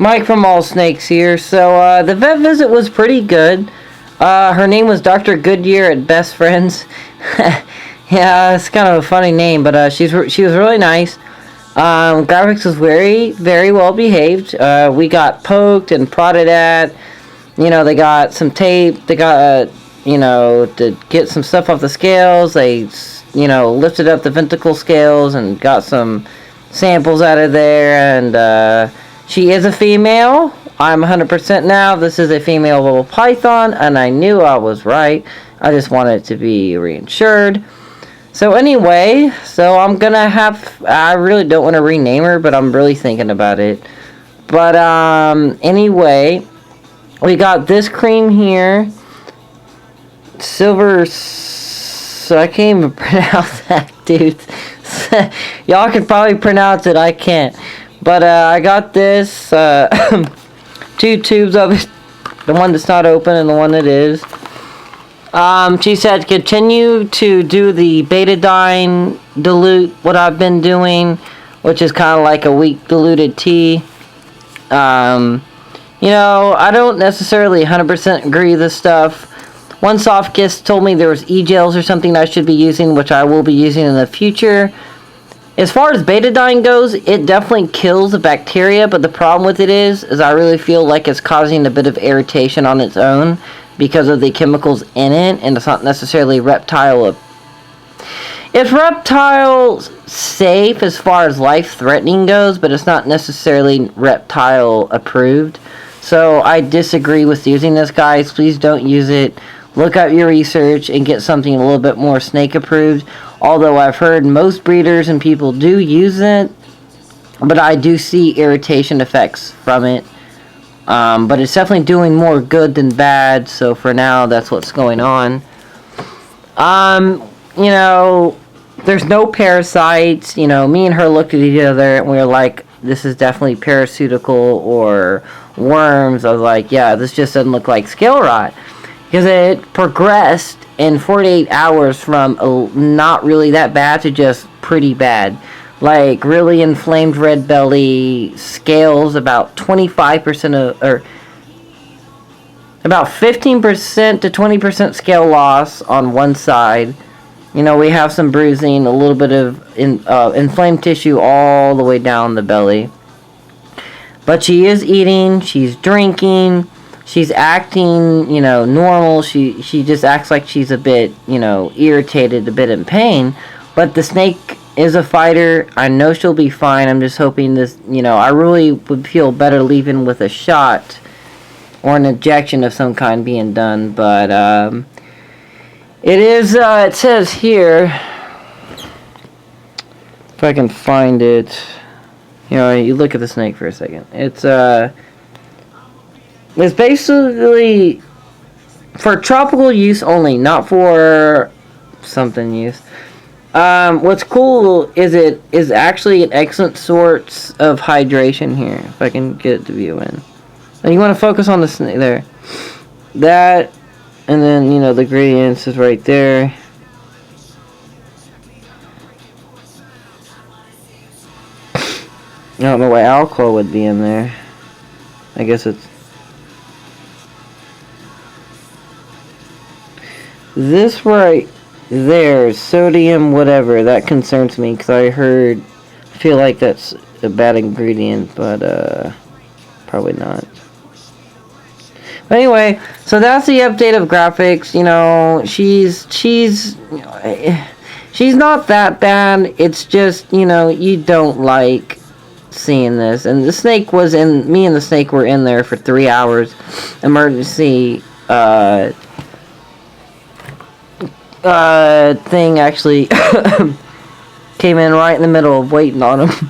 Mike from All Snakes here. So, the vet visit was pretty good. Her name was Dr. Goodyear at Best Friends. Yeah, it's kind of a funny name, but she was really nice. Graphics was very, very well behaved. We got poked and prodded at. They got some tape. They got, to get some stuff off the scales. They, lifted up the venticle scales and got some samples out of there. And, she is a female. I'm 100% now. This is a female little python, and I knew I was right. I just wanted it to be reinsured. So anyway, I really don't want to rename her, but I'm really thinking about it. But anyway, we got this cream here. Silver, so I can't even pronounce that, dude. Y'all can probably pronounce it, I can't. But I got this, 2 tubes of it, the one that's not open and the one that is. She said continue to do the betadine dilute, what I've been doing, which is kind of like a weak diluted tea. I don't necessarily 100% agree with this stuff. One soft kiss told me there was e-gels or something I should be using, which I will be using in the future. As far as betadine goes, it definitely kills the bacteria, but the problem with it is I really feel like it's causing a bit of irritation on its own because of the chemicals in it, and it's not necessarily reptile. It's reptile safe as far as life-threatening goes, but it's not necessarily reptile approved. So I disagree with using this, guys. Please don't use it. Look up your research and get something a little bit more snake approved. Although I've heard most breeders and people do use it, but I do see irritation effects from it. But it's definitely doing more good than bad, so for now, that's what's going on. There's no parasites. Me and her looked at each other, and we were like, this is definitely parasitical or worms. I was like, yeah, this just doesn't look like scale rot. Because it progressed in 48 hours from not really that bad to just pretty bad. Like, really inflamed red belly, scales about 25% or about 15% to 20% scale loss on one side. We have some bruising, a little bit of inflamed tissue all the way down the belly. But she is eating, she's drinking, she's acting, normal. She just acts like she's a bit, irritated, a bit in pain. But the snake is a fighter. I know she'll be fine. I'm just hoping this, I really would feel better leaving with a shot or an injection of some kind being done. But it says here, if I can find it, you look at the snake for a second. It's basically for tropical use only, not for something use. What's cool is it is actually an excellent source of hydration here. If I can get it to view in. And you want to focus on the snake there. That, and then, the gradients is right there. I don't know why alcohol would be in there. I guess it's this right there, sodium whatever, that concerns me because I feel like that's a bad ingredient, but probably not. But anyway, so that's the update of graphics. She's not that bad. It's just, you don't like seeing this. And the snake me and the snake were in there for 3 hours. Emergency thing actually came in right in the middle of waiting on him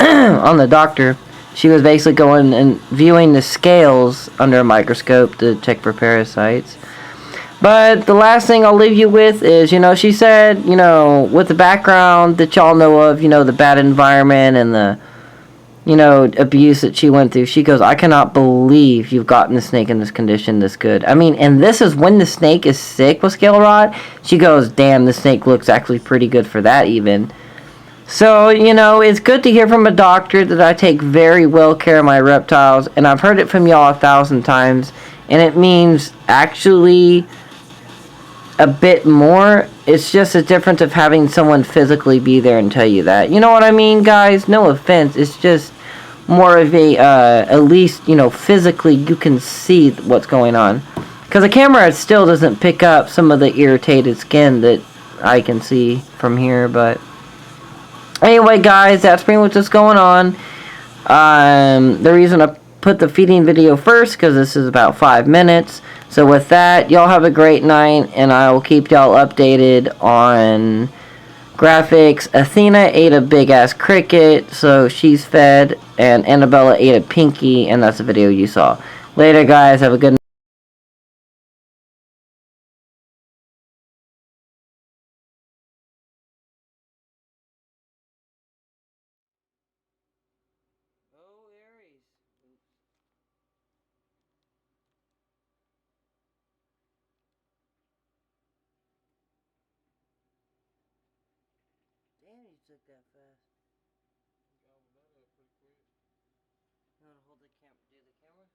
on the doctor. She was basically going and viewing the scales under a microscope to check for parasites. But the last thing I'll leave you with is, she said, with the background that y'all know of, the bad environment and the, abuse that she went through, she goes, I cannot believe you've gotten the snake in this condition this good. I mean, and this is when the snake is sick with scale rot. She goes, damn, the snake looks actually pretty good for that even. So, you know, it's good to hear from a doctor that I take very well care of my reptiles, and I've heard it from y'all 1,000 times, and it means actually a bit more. It's just a difference of having someone physically be there and tell you that. You know what I mean, guys? No offense. It's just more of a, at least, you know, physically you can see what's going on. Because the camera still doesn't pick up some of the irritated skin that I can see from here, but... Anyway, guys, that's pretty much what's going on. The reason I put the feeding video first, because this is about 5 minutes. So with that, y'all have a great night, and I will keep y'all updated on graphics. Athena ate a big-ass cricket, so she's fed, and Annabella ate a pinky, and that's the video you saw. Later, guys. Have a good night. Oh, Aries. Oops. Damn, you took that fast. Gobbled that up pretty quick. You want to hold the do the camera?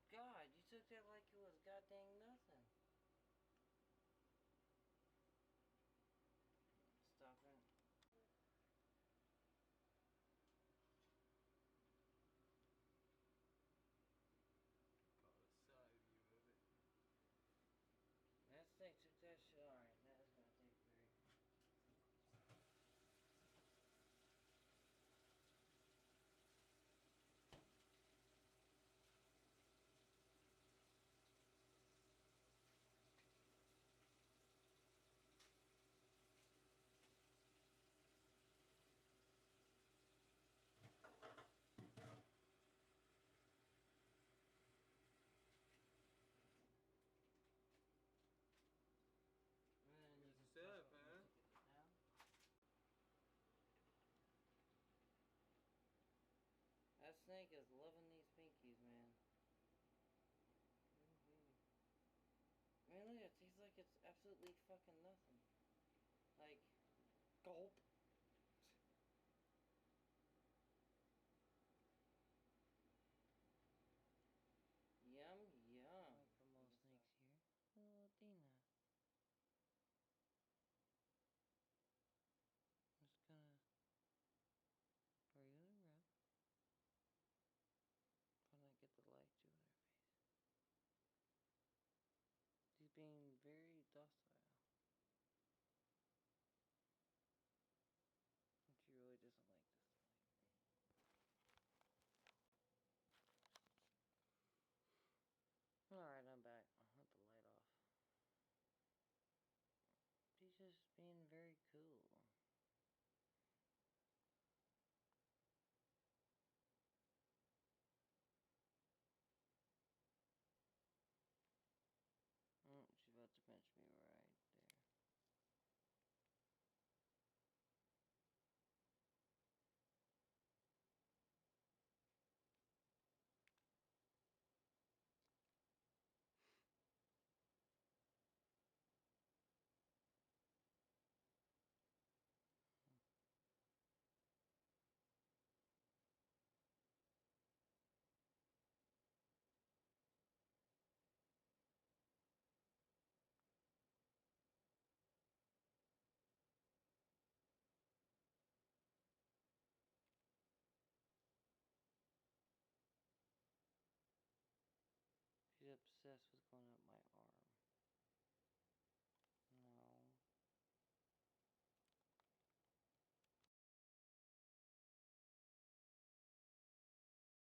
God, you took that like it was goddamn nothing. Stop it. Caught a side view of it. That thing took that shit. Alright, that is gonna take very. Good stuff, man. That snake is loving these pinkies, man. Man, look, it tastes like it's absolutely fucking nothing. Like, gulp. Yum, yum. Like for most snakes here. Little Athena. Just gonna. Are you gonna grab? Trying to get the light to her face. She's being very docile. She really doesn't like this light. Alright, I'm back. I'll put the light off. She's just being very cool.